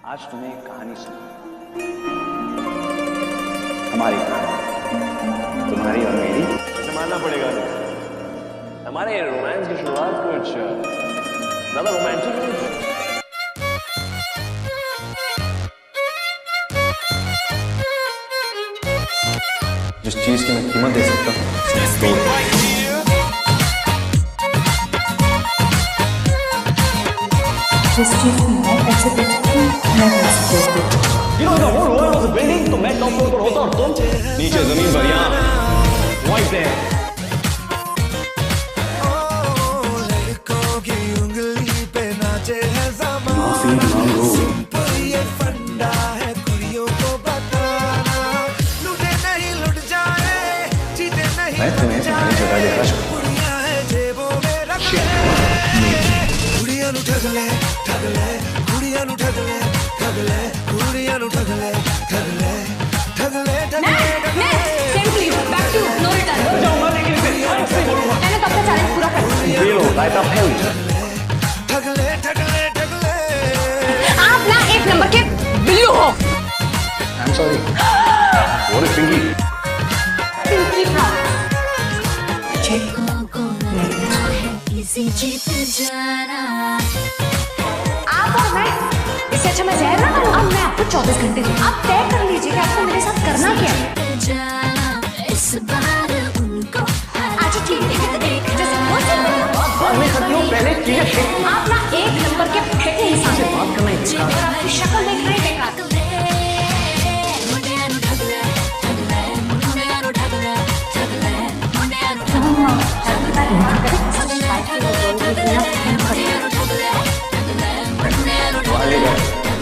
आज तुम्हें एक कहानी सुनी, हमारी कहानी, तुम्हारी और मेरी। इसे मानना पड़ेगा, हमारे रोमांस की शुरुआत कुछ ज्यादा रोमांटिक नहीं। जिस चीज की मैं कीमत दे सकता हूँ, जिस चीज की मैं पैसे दे सकती हूँ, मैं पैसे दे सकती हूँ। the whole world was a building, तो मैं टॉप फ्लोर पर होता और तुम नीचे जमीन पर। यहाँ वाइट है। माफी मांगो। ये फंडा है कुड़ियों को बताना, लुटे नहीं लुट जाए, जीते नहीं मैं तुम्हें तुम्हारी जगह देखा चाहता हूँ। कुड़ियां है जेबों में रख ले, कुड़ियां नु ठग ले, ठग ले, कुड़ियां नु ठग ले, ठग ले, कुड़ियां नु ठग ले, ठग ले, ठग ले, ठग ले। Same please, back to no return. जाऊंगा लेकिन इसे ऐसे बोलूंगा। मैंने कब का चैलेंज पूरा कर दिया। ये लो, लाइट अप है उधर। ठग ले, ठग ले, ठग ले। आप ना एक नंबर के बिल्लू हो। I'm sorry. What is Pinky? Pinky था। आप और मैं, इससे अच्छा मैं जहर ना करूँ। अब मैं आपको 24 घंटे दूँ, आप तय कर लीजिए कि आपको मेरे साथ करना क्या है। अच्छा ठीक है, जैसे मुझसे पहले चीजें आप ना एक नंबर के फेंके इंसान से बात करना ही बेकार, आपकी शक्ल देखना ही बेकार।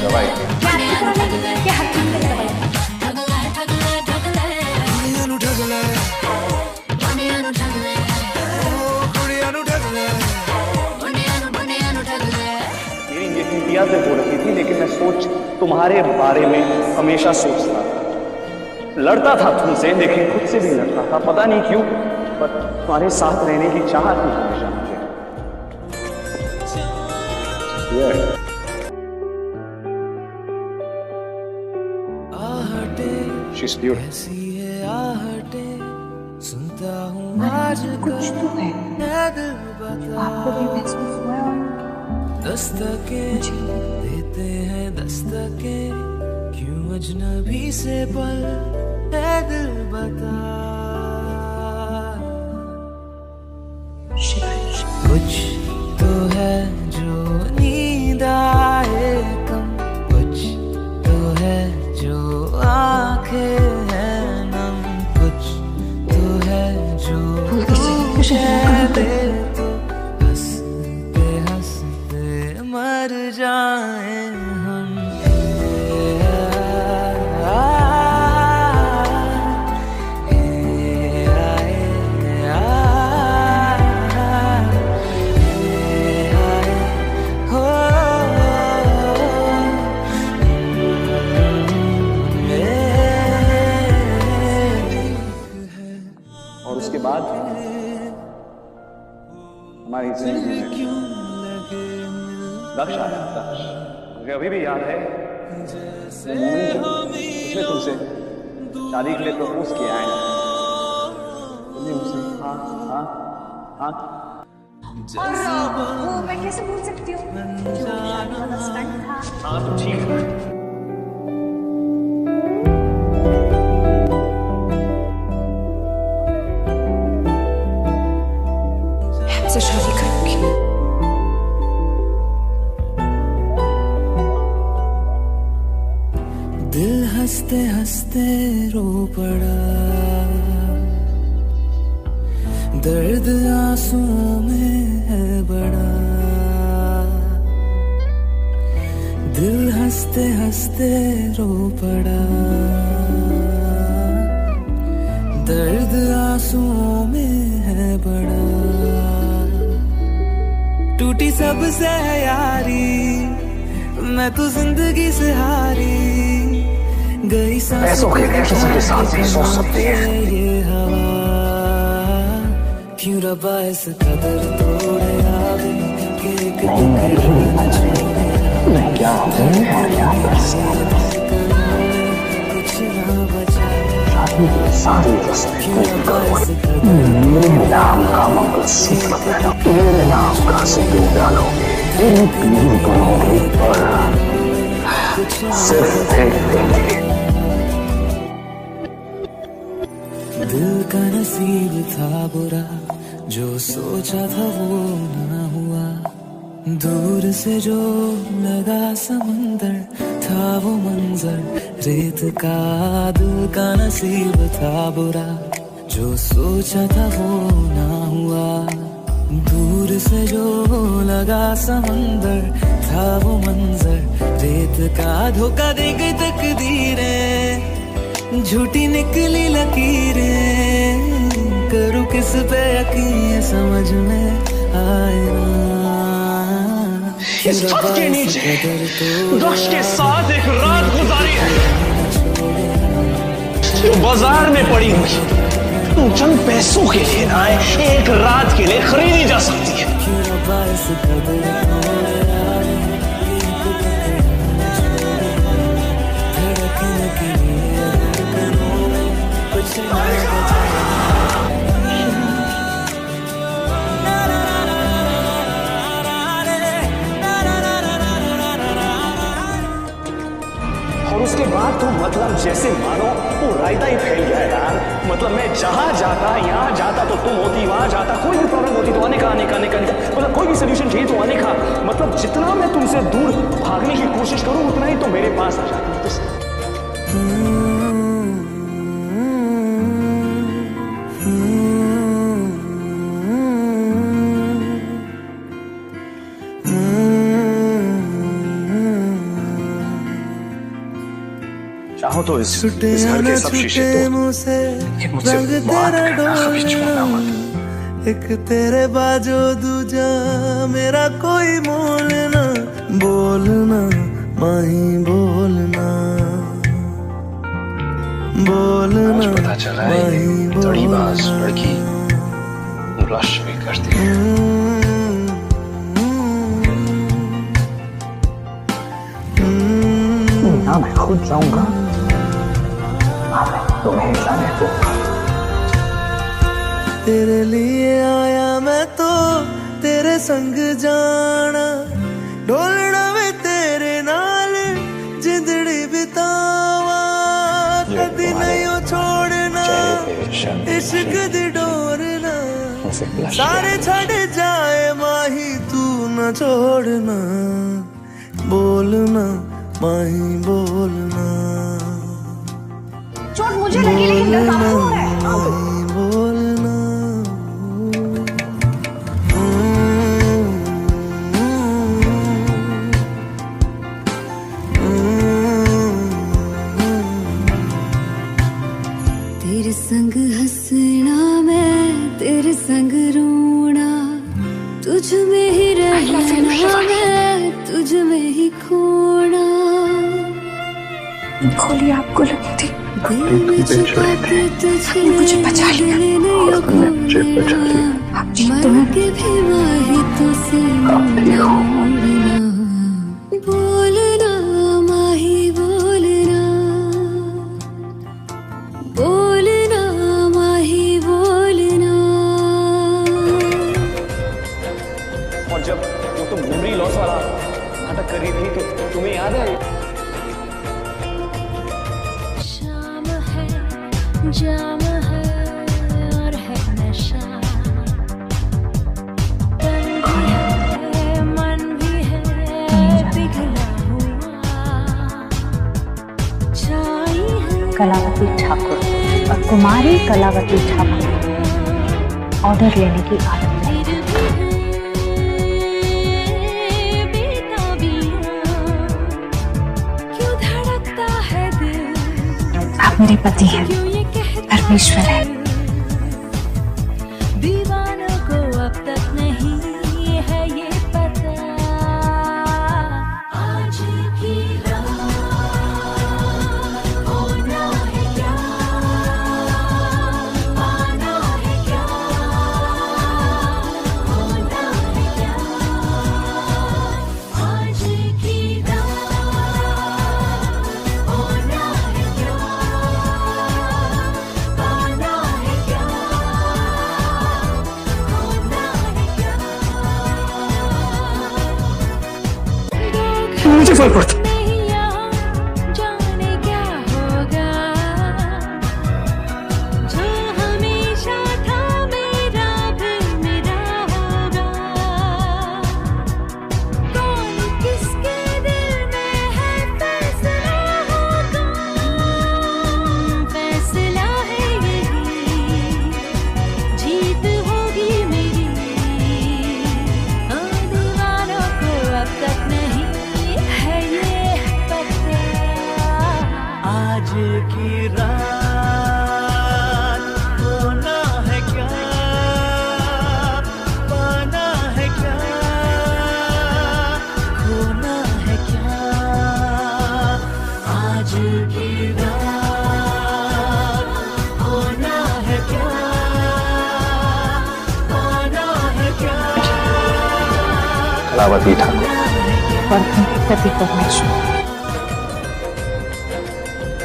दवाई क्या आपकी तरह नहीं कि हर चीज के लिए कुड़ियां नु ठग ले, कुड़ियां नु ठग ले। मेरी ये इंडिया से हो रही थी, लेकिन मैं सोच तुम्हारे बारे में हमेशा सोचता था। लड़ता था तुमसे, लेकिन खुद से भी लड़ता था। पता नहीं क्यों, पर तुम्हारे साथ रहने की चाहत थी हमेशा मुझे। She's beautiful. ऐसी है आहटें, सुनता हूँ आज कुछ तो है, दिल बता। आपको भी महसूस हुआ है। दस्तकें देते हैं दस्तकें, क्यों अजनबी से पल है दिल बता। कुछ तो है जो नींद आए कम, कुछ तो है जो आंखें हैं नम, कुछ तो है जो कह दे तो हंसते हंसते मर जाए हम। और उसके बाद हमारी जिंदगी में दक्ष आया। दक्ष मुझे अभी भी याद है, वो मोमेंट जब उसने तुमसे शादी के लिए प्रपोज किया है। तुमने उसे हाँ हाँ हाँ और वो मैं कैसे भूल सकती हूँ, जो मेरा स्टंट था। हाँ तो ठीक है। हमसे शादी करूंगी। दिल हंसते हंसते रो पड़ा, दर्द आंसुओं में है बड़ा। दिल हंसते हंसते रो पड़ा, दर्द आंसुओं में है बड़ा। टूटी सबसे है यारी, मैं तो जिंदगी से हारी गई। पैसों के लिए साथ नहीं सोच सकती है। ये हवा क्यों रबा इस कदर तोड़े आवे, कि एक टुकड़ा न छोड़े। मैं क्या हूँ और क्या कर सकता हूँ। सारी रस्में मेरे नाम का मंगलसूत्र पहनो, मेरे नाम का सिंदूर डालोगे, तेरी पीढ़ी बनोगे, पर सिर्फ देख देंगे। दिल का नसीब था बुरा, जो सोचा था वो ना हुआ। दूर से जो लगा समंदर, था वो मंजर रेत का। दिल का नसीब था बुरा, जो सोचा था वो ना हुआ। दूर से जो लगा समंदर, था वो मंजर रेत का। धोखा दे गई तकदीरें, झूठी निकली लकीरें। करूं किस पे यकीन, समझ में आए ना। इस छत के नीचे दक्ष के साथ एक रात गुजारी है, जो बाजार में पड़ी हुई चंद पैसों के लिए ना एक रात के लिए खरीदी जा सकती है। और उसके बाद तो मतलब जैसे मानो वो रायता ही फैल गया है यार। मतलब मैं जहां जाता, यहाँ जाता तो तुम होती, वहां जाता कोई भी प्रॉब्लम होती तो आने का मतलब कोई भी सोल्यूशन चाहिए तो आने का। मतलब जितना मैं तुमसे दूर भागने की कोशिश करूं उतना ही तो मेरे पास आ जाती है। चाहो तो इस घर के सब शीशे तोड़, लेकिन मुझसे बात करना कभी छोड़ना मत। एक तेरे बाजो दूजा मेरा कोई मोल ना। बोलना माही बोलना, बोलना आज पता चला है धड़ीबाज लड़की ब्लश भी करती है। ना मैं खुद जाऊंगा, तुम्हें जाने दो। तेरे लिए आया मैं तो तेरे संग जाना। ढोलना वे तेरे नाल जिंदड़ी बितावा। कदी नहीं छोड़ना इश्क दी डोरना। सारे छड़ जाए माही तू न छोड़ना। बोलना माही बोलना, चोट मुझे लगी लेकिन डर आपको हो रहा है। बोलना तेरे संग हंसना मैं तेरे संग रोना। तुझ में ही रहना मैं तुझ में ही खोना। खोलिए, आपको लगी थी मुझे बचा लिया। मर के भी माही तुझसे मोड़ना। बोलना माही बोलना, बोलना माही बोलना। और जब वो तुम मेमोरी लॉस वाला नाटक कर रही थी तो तुम्हें याद है जाम है और है नशा। मन भी है पिघला हुआ। छाई है कलावती ठाकुर और कुमारी कलावती ठाकुर ऑर्डर लेने की आदत नहीं। आप मेरे पति हैं, परमेश्वर है। दीवानों को अब तक नहीं है ये पता। आज की होना है क्या, आना है क्या, होना है क्या। आज की मुझे फर्क पड़ता। जाने क्या होगा, जो हमेशा था मेरा फिर मेरा होगा। कौन किसके दिल में है फैसला होगा, फैसला है यही, जीत होगी मेरी। दीवानों को अब तक नहीं है ये पता। आज की रात होना है क्या, पाना है क्या, खोना है क्या। आज की रात होना है क्या, पाना है क्या। कलावती ठाकुर।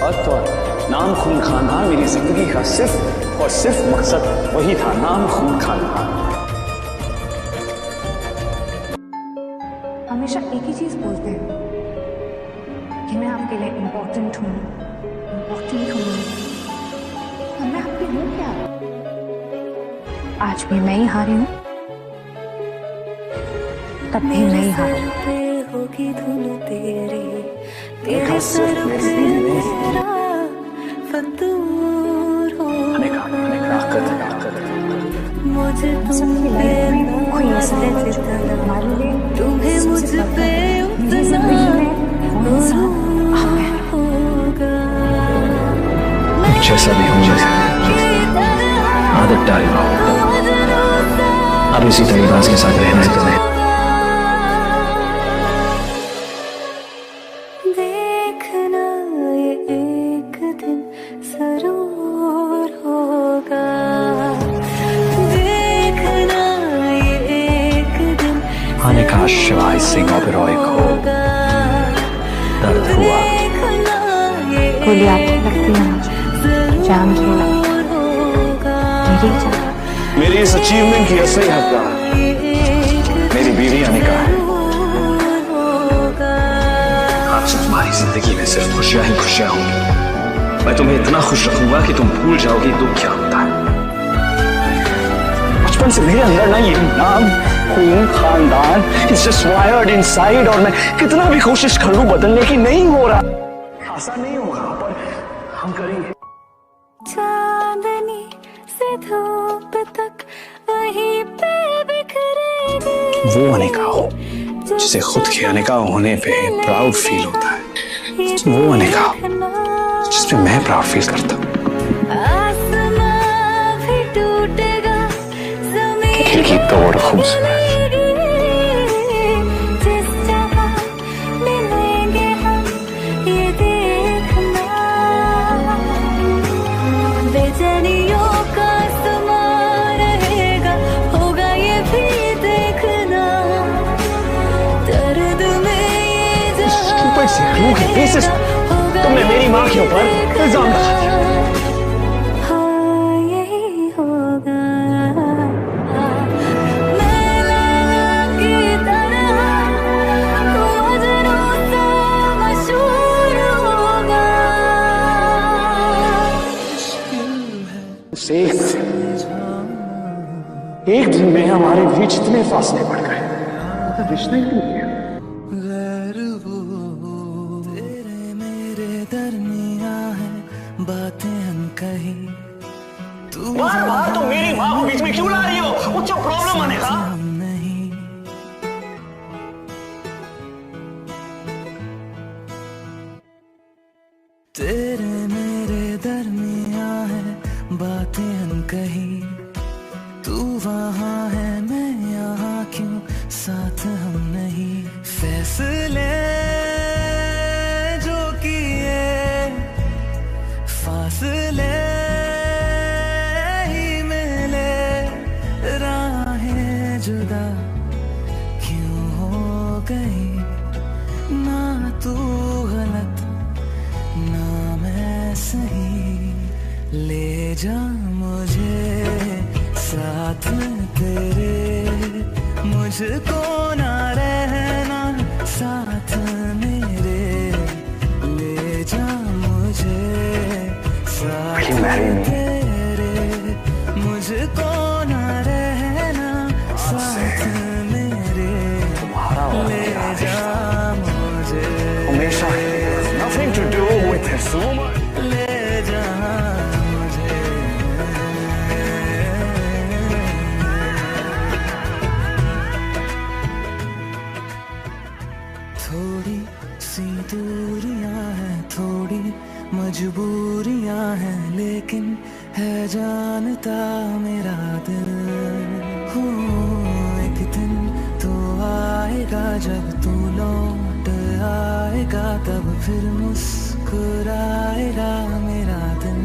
और तो नाम खून खाना मेरी जिंदगी का सिर्फ और सिर्फ मकसद वही था, नाम खून खाना। हमेशा एक ही चीज बोलते हैं कि मैं आपके लिए इम्पोर्टेंट हूँ, और मैं आपकी हूँ क्या? आज भी मैं ही हारी हूँ, तब भी मैं ही हारी हूँ। होगी धुन तेरी, तेरे सर पे मेरा फतूर होगा। मुझे तुम पे तुम्हें मुझ पे उतना होगा। जैसा भी हूँ, आदत डाल रहा हूँ। अब इसी तरीके के साथ रहना है तुम्हें। देखना ये एक दिन जरूर होगा, देखना ये एक दिन आने का शिवाय सिंह ओबेरॉय को दर्द हुआ। गोली आपको लगती है मुझे, जान की मेरी जान। मेरी इस अचीवमेंट की असली हकदार मेरी बीवी अनिका है। आज तुम्हारी जिंदगी में सिर्फ खुशियां ही खुशियां होंगी। मैं तुम्हें इतना खुश रखूंगा कि तुम भूल जाओगी दुख क्या होता है। बचपन से मेरे अंदर ना ये नाम खून खानदान इट्स जस्ट वायर्ड इनसाइड, और मैं कितना भी कोशिश कर लूं बदलने की, नहीं हो रहा। आसान नहीं होगा पर हम करेंगे। चांदनी से धूप तक वहीं पे बिखरेगी। वो अनिका हो जिसे खुद के अनिका होने पे प्राउड फील होता है, वो अनिका जिसपे मैं प्राउड फील करता हूँ। आसमां भी टूटेगा, ज़मीन की तोड़ खूबसूरत, जिस जगह मिलेंगे हम ये देखना। बेचैनियों का समा रहेगा, होगा ये भी देखना। दर्द में ये जहां तुमने मेरी माँ के ऊपर इल्जाम लगा दिया। हाँ यही होगा, मैं लैला की तरह तू मजनू सा मशहूर होगा। एक दिन में हमारे बीच इतने फासले बढ़ गए, मतलब रिश्ता ही टूट गया। तेरे मेरे दरमिया है बातें अनकही। तू बार बार तो मेरी माँ को बीच में क्यों ला रही हो? कुछ जो प्रॉब्लम आने का हम नहीं। तेरे मेरे दरमिया है बातें अनकही। तू वहाँ है मैं यहाँ क्यों, साथ हम नहीं। फैसले जो किए फासले ही मिले, राहें जुदा क्यों हो गई। ना तू गलत ना मैं सही, ले जा मुझे साथ में तेरे। मुझको ना रहना साथ में सो मच। ले जा मुझे, थोड़ी सी दूरियां हैं, थोड़ी मजबूरियां हैं, लेकिन है जानता मेरा दिल। हो एक दिन तो आएगा जब तू लौट आएगा, तब फिर मुस्कुराएगा मेरा दिल।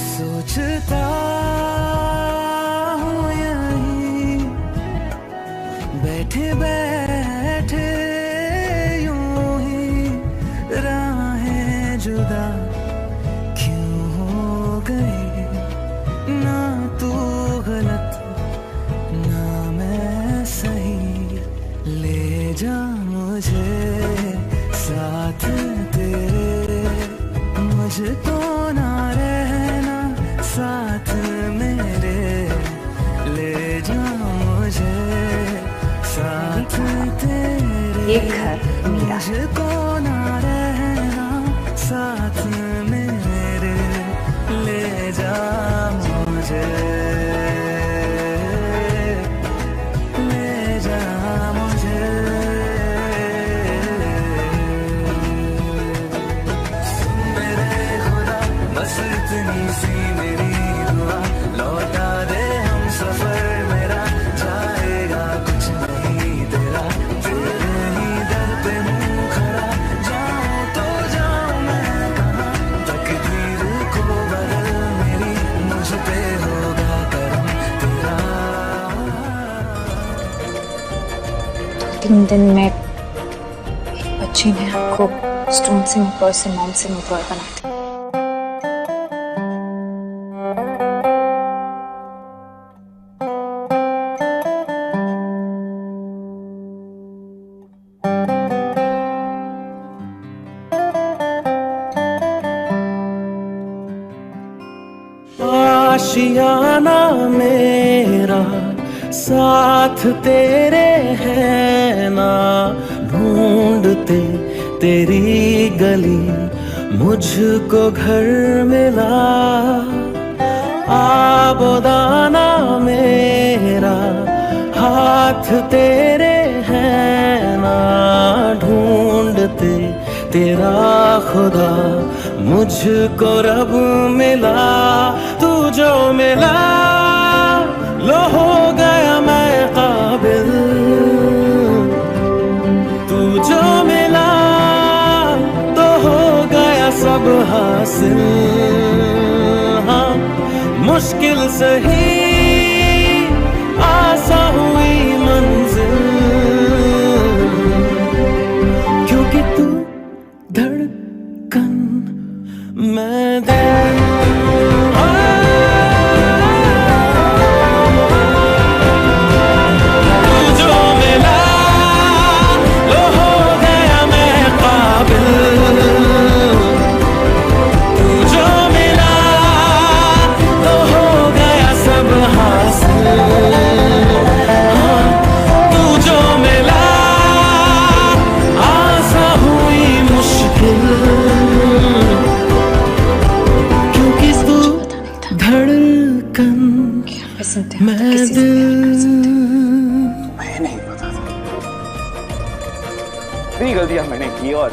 सोचता हूँ यहीं बैठे बैठे यूं ही, राहें जुदा क्यों हो गई, ना तू गलत ना मैं सही। ले जा मुझे साथ तेरे, मुझको ना रहना साथ मेरे। ले जा मुझे साथ तेरे, ये घर मेरा है। मुझको ना रहना साथ मेरे। ले जा मुझे, ले जा मुझे। सुन मेरे खुदा, बस इतनी सी मेरी दुआ, लौटा दे हम सफर मेरा, जाएगा कुछ नहीं तेरा, तेरे ही दर पे मुंह खड़ा। जाऊं तो जाऊं मैं कहाँ, तकदीर को बदल मेरी, मुझ पे होगा करम तेरा। 3 दिन में एक बच्ची ने आपको स्टोन से ऊपर से मॉम से ऊपर बना दिया। आशियाना मेरा साथ तेरे है ना, ढूंढते तेरी गली मुझको घर मिला। आबोदाना मेरा हाथ तेरे है ना, ढूंढते तेरा खुदा मुझको रब मिला। तू जो मिला लो हो गया मैं काबिल, तू जो मिला तो हो गया सब हासिल। हाँ मुश्किल सही आसा हुई मंजिल, क्योंकि तू धड़कन मैं दिल। मैं नहीं पता था। इतनी गलतियां मैंने की और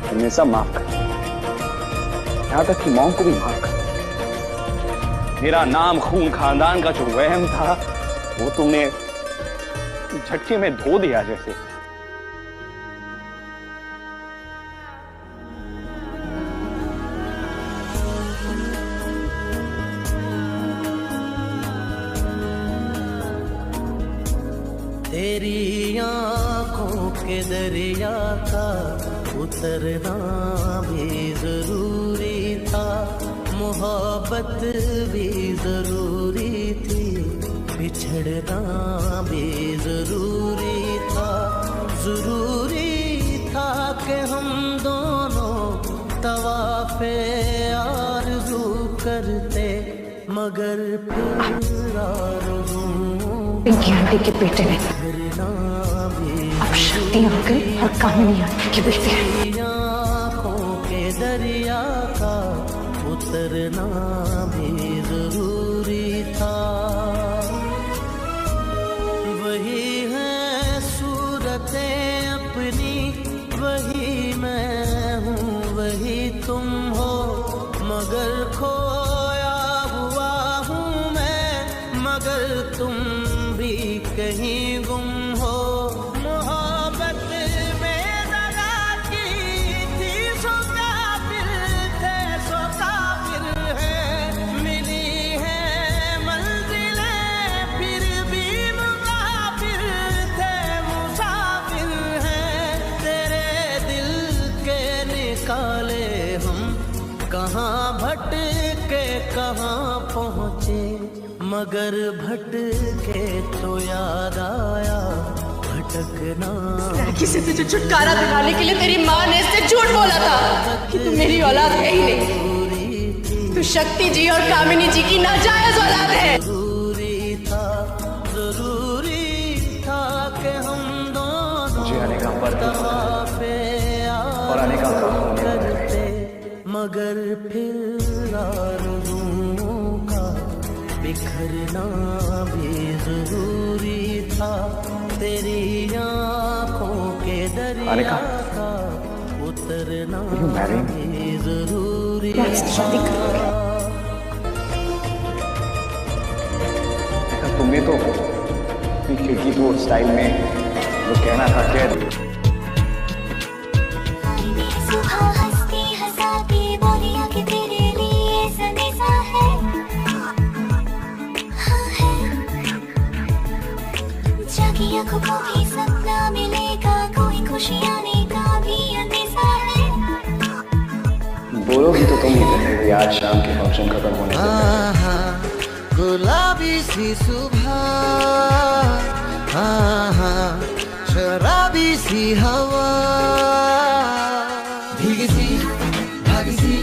तुमने सब माफ कर दिया, यहां तक कि मॉम को भी माफ कर दिया। मेरा नाम खून खानदान का जो वहम था वो तुमने झटके में धो दिया जैसे। तेरी आंखों के दरिया का उतरना भी जरूरी था, मोहब्बत भी जरूरी थी, बिछड़ना भी जरूरी था। जरूरी था कि हम दोनों तवाफ़े आरज़ू करते, मगर फिर आरज़ू पिंकी आंटी के बेटे ने अब शक्ति अंकल और कामिनी आंटी के बेटे हैं। दरिया का उतरना भी जरूरी था। वही है सूरतें अपनी, वही मैं हूँ वही तुम हो, मगर खोया हुआ हूँ मैं, मगर तुम भी कहीं गुम हो। मोहब्बत में दगा की थी, सो काफिर थे, सो काफिर है। मिली है मंजिलें फिर भी मुसाफिर थे, मुसाफिर हैं। तेरे दिल के निकाले हम कहाँ भटके कहाँ पहुँचे, मगर भटके तो याद आया भटकना। लड़की से तुझे छुटकारा दिलाने के लिए तेरी माँ ने इससे झूठ बोला था कि तू मेरी औलाद है ही नहीं, तू शक्ति जी और कामिनी जी की नाजायज औलाद है। जरूरी था कि हम दोनों मुझे आने का वक्त पे और आने का वक्त होने वाला है। मगर फिर आरज़ुओं का बिखरना भी जरूरी था। तेरी आँखों के दरिया का उतरना भी जरूरी था। तुमने तो अपनी खिड़की तोड़ स्टाइल में जो कहना था कह दिया। सुबह हंसती हंसाती बोली कि तेरे लिए संदेशा है, हाँ है। जागी आँखों को भी सपना मिलेगा, कोई खुशी आने का भी अंदेशा है। बोलोगी तो तुम ही कहोगे आज शाम के फंक्शन खत्म होने से पहले। गुलाबी सी सुबह, शराबी सी हवा, भीगी सी भागी सी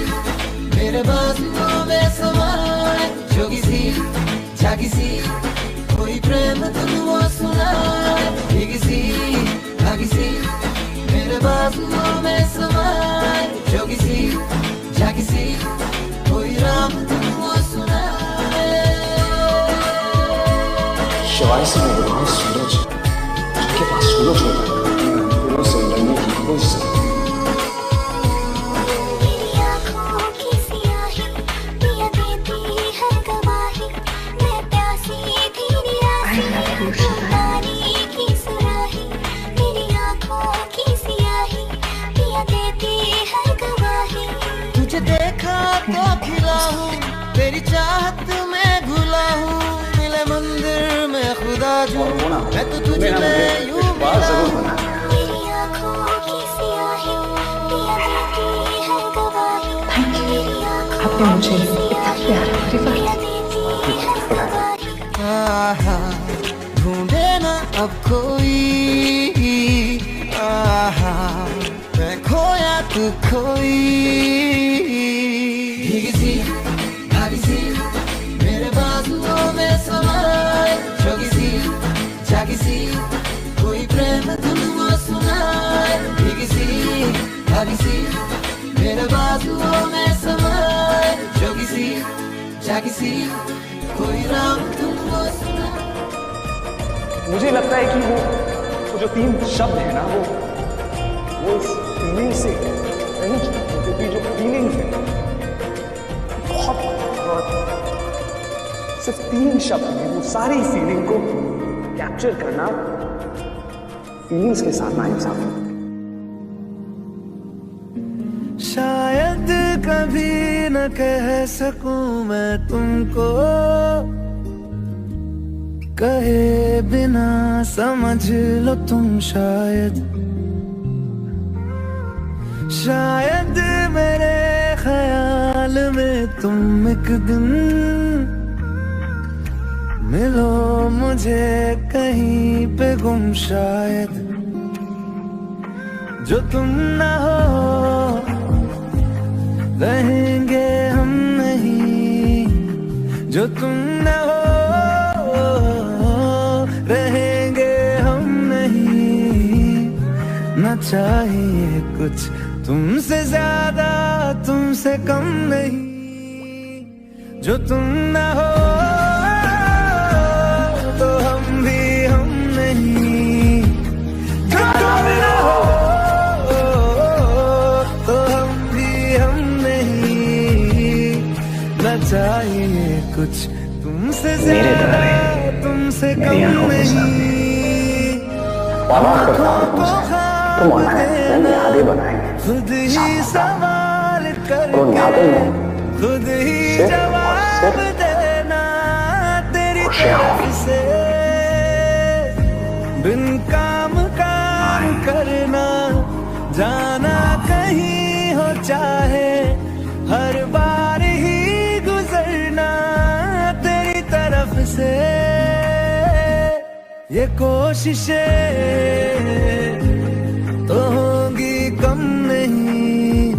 मेरे बाजुओं में समाए, जोगी सी जागी सी कोई प्रेम तुमको सुनाए। भीगी सी भागी सी मेरे बाजुओं में समाए, जोगी सी जागी सी कोई राम तुमको सुनाए। शिवाय से मैं बोलूँ सूरज, जिनके पास सूरज होता है फिर से लड़ने की कोई जरूरत नहीं। मेरी आँखों की सियाही पिया देती है गवाही, मैं प्यासी थी निराशी पानी की सुराही। मेरी आँखों की सियाही पिया देती है गवाही। तुझे देखा तो खिला हूँ, तेरी चाहत में घुला हूँ, मिले मंदिर में खुदा जो मैं तो तुझ में यूं मिला हूँ। मेरी आँखों की सियाही पिया देती है गवाही। मेरी आँखों की सियाही पिया देती है गवाही। आहा ढूंढे ना अब कोई, आहा मैं खोया तू खोई। भीगी सी भागी सी मेरे बाजुओं में समाए, जोगी सी जागी सी कोई प्रेम तुमको सुनाए। भीगी सी भागी सी मेरे बाजुओं में समाए, जोगी सी जागी सी कोई राम तुमको सुनाए। मुझे लगता है कि वो जो तीन शब्द है ना वो इस फीलिंग से नहीं जुड़ते, क्योंकि जो फीलिंग है बहुत सिर्फ तीन शब्द में वो सारी फीलिंग को कैप्चर करना फीलिंग्स के साथ ना इंसाफ है। शायद कभी न कह सकूं मैं तुमको, कहे बिना समझ लो तुम शायद। शायद मेरे ख्याल में तुम एक दिन मिलो मुझे कहीं पे गुम शायद। जो तुम ना हो रहेंगे हम नहीं, जो तुम ना हो रहेंगे हम नहीं। न चाहिए कुछ तुमसे ज्यादा तुमसे कम नहीं, जो तुम ना हो तो हम भी हम नहीं, जो तुम ना हो तो हम भी हम नहीं। न चाहिए कुछ तुमसे ज्यादा तुमसे कम नहीं, तुम और मैं यादें बनाएंगे, खुद ही सवाल कर खुद ही सिर्फ और जवाब सिर्फ देना तेरी खुशियाँ तरफ होंगी। से, बिन काम करना, जाना कहीं हो चाहे, हर बार ही गुजरना तेरी तरफ से। ये कोशिशें तो होंगी कम नहीं,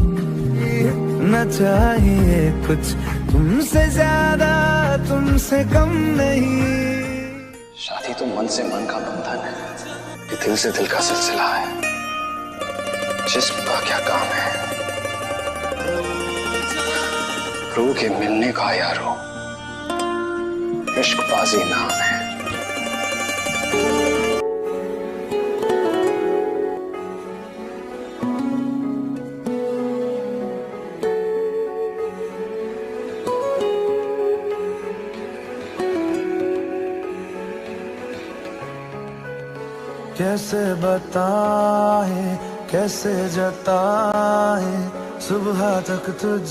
न चाहिए कुछ तुमसे ज्यादा तुमसे कम नहीं। शादी तो मन से मन का बंधन है, ये दिल से दिल का सिलसिला है। जिस्म का क्या काम है, रूह के मिलने का यारो, इश्कबाजी नाम है। कैसे बताए कैसे जताए, सुबह तक तुझ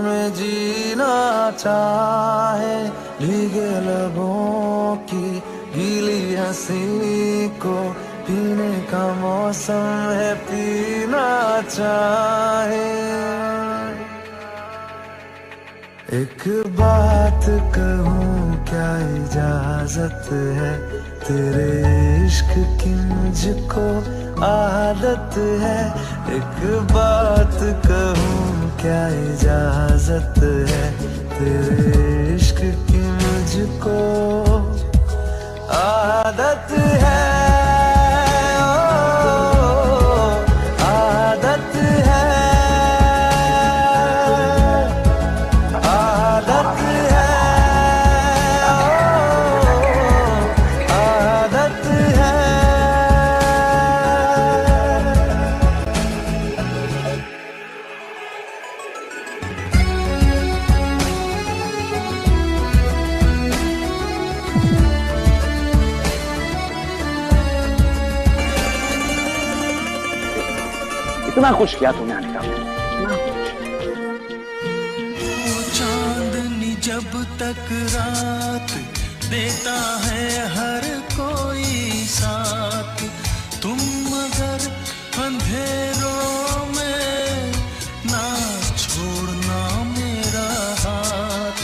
में जीना चाहे, भीगे लबों की गीली हंसी को पीने का मौसम है, पीना चाहे। एक बात कहूँ क्या इजाजत है, तेरे इश्क की मुझको आदत है। एक बात कहूँ क्या इजाजत है, तेरे इश्क की मुझको आदत है। इतना कुछ किया तुमने अनिका, इतना कुछ। चांदनी जब तक रात देता है हर कोई साथ, तुम मगर अंधेरों में ना छोड़ना मेरा हाथ।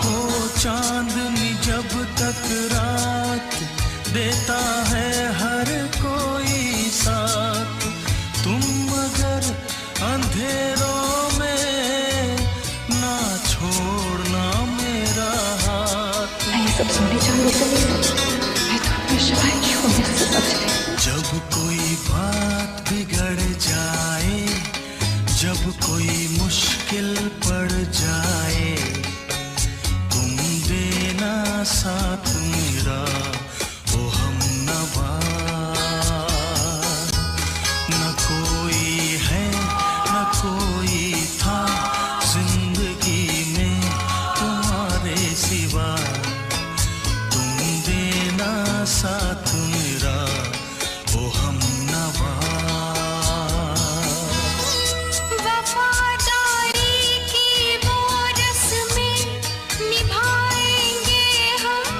हो चांदनी जब तक रात देता है हर कोई साथ, तुम मगर अंधेरों में ना छोड़ना मेरा हाथ। मैं ये सब सुननी चाहूंगी तो नहीं, मैं तो हमेशा आएगी हूँ मेरे से सच में। जब कोई बात बिगड़ जाए, जब कोई मुश्किल पड़ जाए, तुम देना साथ मेरा ओ हमनवा। न कोई है न कोई था जिंदगी में तुम्हारे सिवा, तुम देना साथ मेरा ओ हमनवा। वफादारी की वो रस्में निभाएंगे हम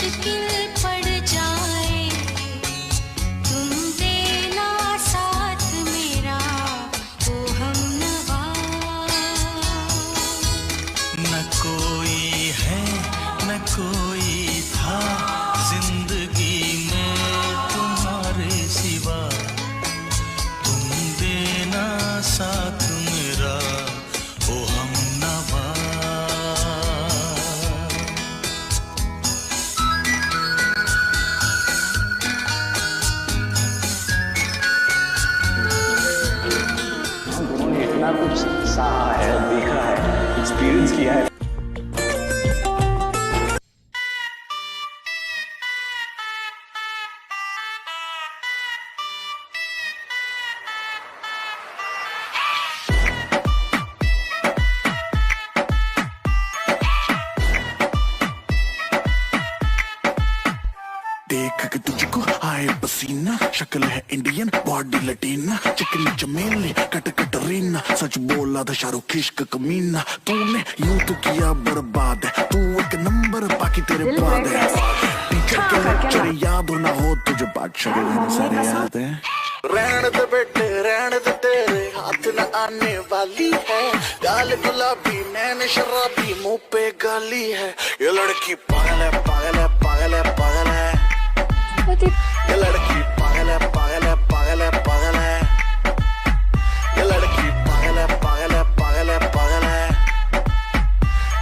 मुश्किल पड़ जाए तुम देना साथ मेरा ओ हमनवा। न कोई है न कोई था जिंदगी में तुम्हारे सिवा, तुम देना साथ मेरा ओ हमनवा। हम दोनों ने इतना कुछ सहा है, देखा है, एक्सपीरियंस किया है। देख के तुझको आए पसीना, शक्ल है इंडियन बॉडी लटीना, चिकनी चमेली कट कटरीना, सच बोला था शाहरुख इश्क कमीना। तूने यूं तो किया बर्बाद है, तू एक नंबर बाकी तेरे बाद है। टीचर के लेक्चर याद हो ना हो तुझे, बादशाह के गाने सारे याद है। रहन दे बेटे रहन दे, तेरे हाथ न आने वाली है, गाल गुलाबी नैन शराबी मुंह पे गाली है। ये लड़की पागल है पागल है पागल है पागल है, ये लड़की पागल है पागल है पागल है पागल है, ये लड़की पागल है पागल है पागल है पागल है,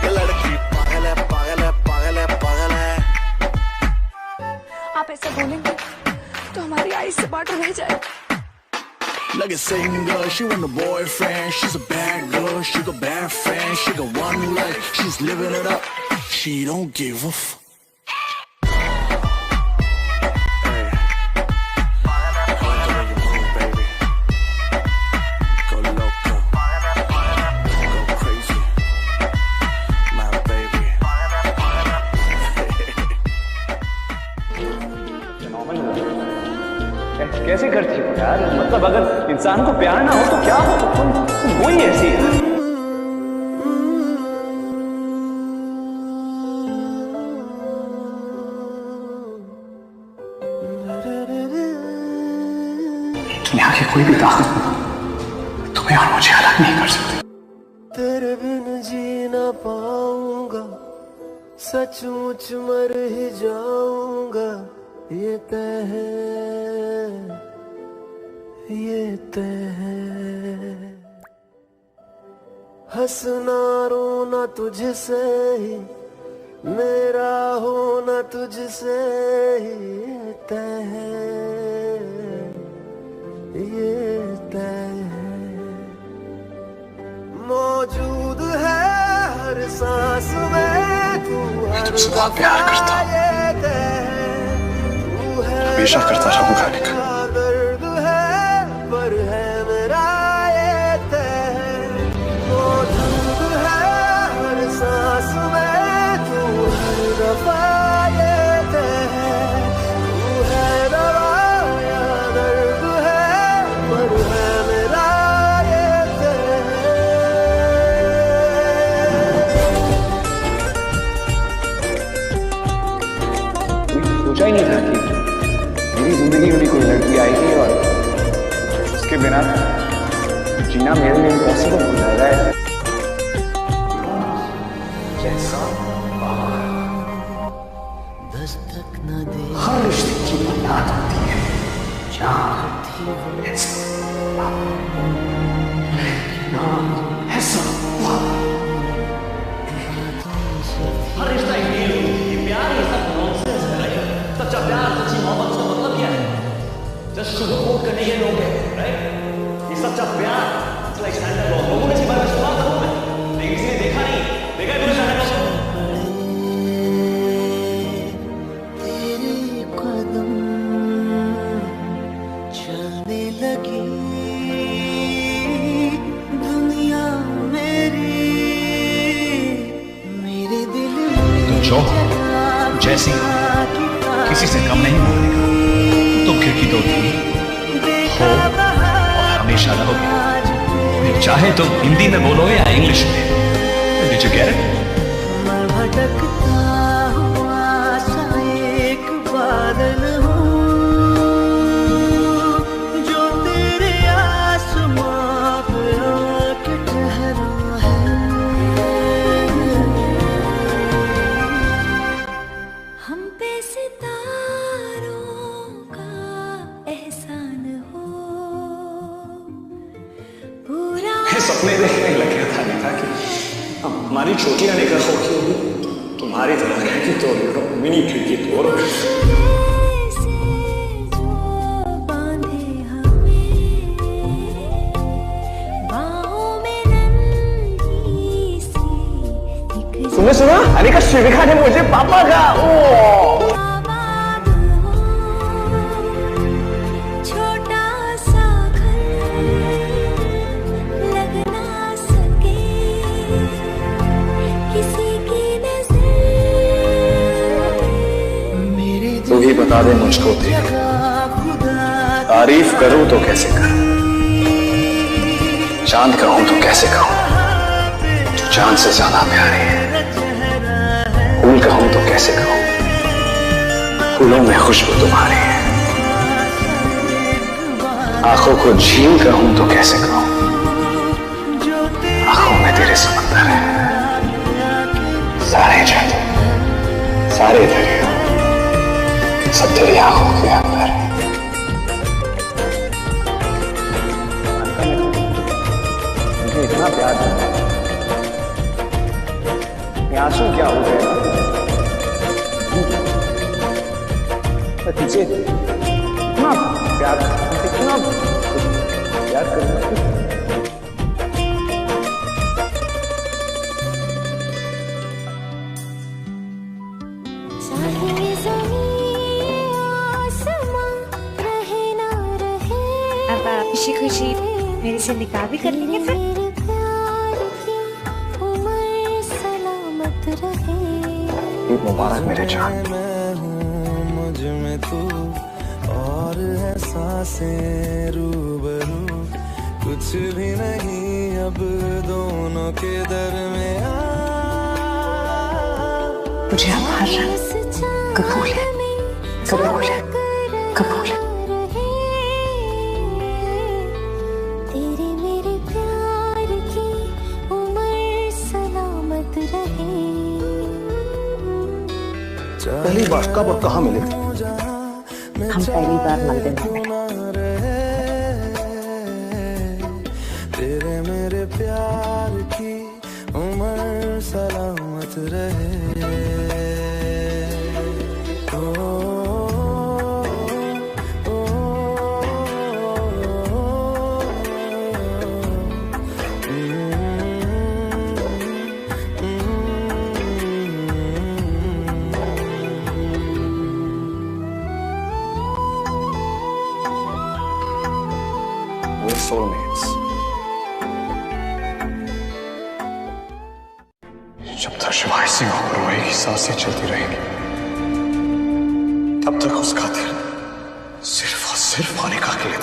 ये लड़की पागल है पागल है पागल है पागल है। आप ऐसा बोलेंगे तो हमारी आइज़ से वाटर रह जाए। Like a singer, she want a boyfriend. She's a bad girl, she got bad friends. She got one life, she's living it up. She don't give a f. कैसे करती हो यार? मतलब अगर इंसान को प्यार ना हो तो क्या हो? तुम वही ऐसी है। दुनिया की कोई भी ताकत तुम्हें और मुझे अलग नहीं कर सकती। तेरे बिन जी ना पाऊंगा, सचमुच मर ही जाऊंगा, ये तय है ये तय है। हंसना रोना तुझसे ही, मेरा होना तुझसे ही, ये तय है ये तय है। मौजूद है हर सांस में तू, हर तुझसे प्यार करता हूं, हमेशा करता रहूंगा। दर्द है पर है मेरा ये तय, मौजूद है हर सांस में तू, हर दफा ये तय, तू है दवा या दर्द है पर है मेरा ये तय। सोचा ही नहीं था कि मेरी जिंदगी में भी कोई लड़की आएगी और उसके बिना जीना मेरे लिए इम्पॉसिबल हो जाएगा। दस्तक न दे हर रिश्ते की बुनियाद होती है जान, हर रिश्ता एक मेल होती है। प्यार ये सब नॉनसेंस है। सच्चा प्यार सच्ची मोहब्बत का मतलब क्या है? जस्ट शुगर कोट करने के लोग हैं, राइट? ये सच्चा प्यार लाइक सैंटा क्लॉज। लोगों ने इस बारे में सुना था, लेकिन किसी ने देखा नहीं। देखा है तुमने सैंटा क्लॉज? तेरे कदम चलने लगी दुनिया मेरी, मेरे दिल में जो जैसी किसी से कम नहीं बोलेगा, तुम खिड़की तोड़ती हो और हमेशा रहोगे। चाहे तुम हिंदी में बोलो या इंग्लिश में। Did you get it? मैं भटकता हुआ साए सपने देखने लग गया था अनीता कि हमारी छोटी अनीता होगी तुम्हारी तरह खिड़की तोड़ लो, मिनी खिड़की तोड़। तुमने सुना अनिका शिविका ने मुझे पापा का छोटा सा घर लग ना सके किसी की नजर मेरे तू ही बता दे मुझको देख तारीफ करूं तो कैसे करूं, चांद कहूं तो कैसे कहूं, तू चांद से ज्यादा प्यारी है। फूल कहूं तो कैसे कहूं, फूलों में खुशबू तुम्हारी है। आंखों को झील कहूं तो कैसे कहूं, आंखों में तेरे समंदर है। सारे जादू सारे दरिया सब तेरी आंखों के अंदर है। मुझे इतना प्यार है, आंसू क्या हो गया तुझे इतना प्यार करना। अब आप खुशी खुशी मेरे से निकाह भी कर लेंगे फिर। मुबारक मेरे जान। मुझ में तू और है सांसें रूबरू, कुछ भी नहीं अब दोनों के दरमियां। मुझे हमारा कबूल है, कबूल है, कबूल है। तेरे मेरे प्यार की उम्र सलामत रहे। पहली बार कब और कहाँ मिले? हम पहली बार मंदिर में मिले। तेरे मेरे प्यार की उम्र सलामत रहे। We're soulmates. जब तक शिवाय सिंह और रोए की सांसें चलती रहेंगी तब तक उसका दिल सिर्फ और सिर्फ अनिका के लिए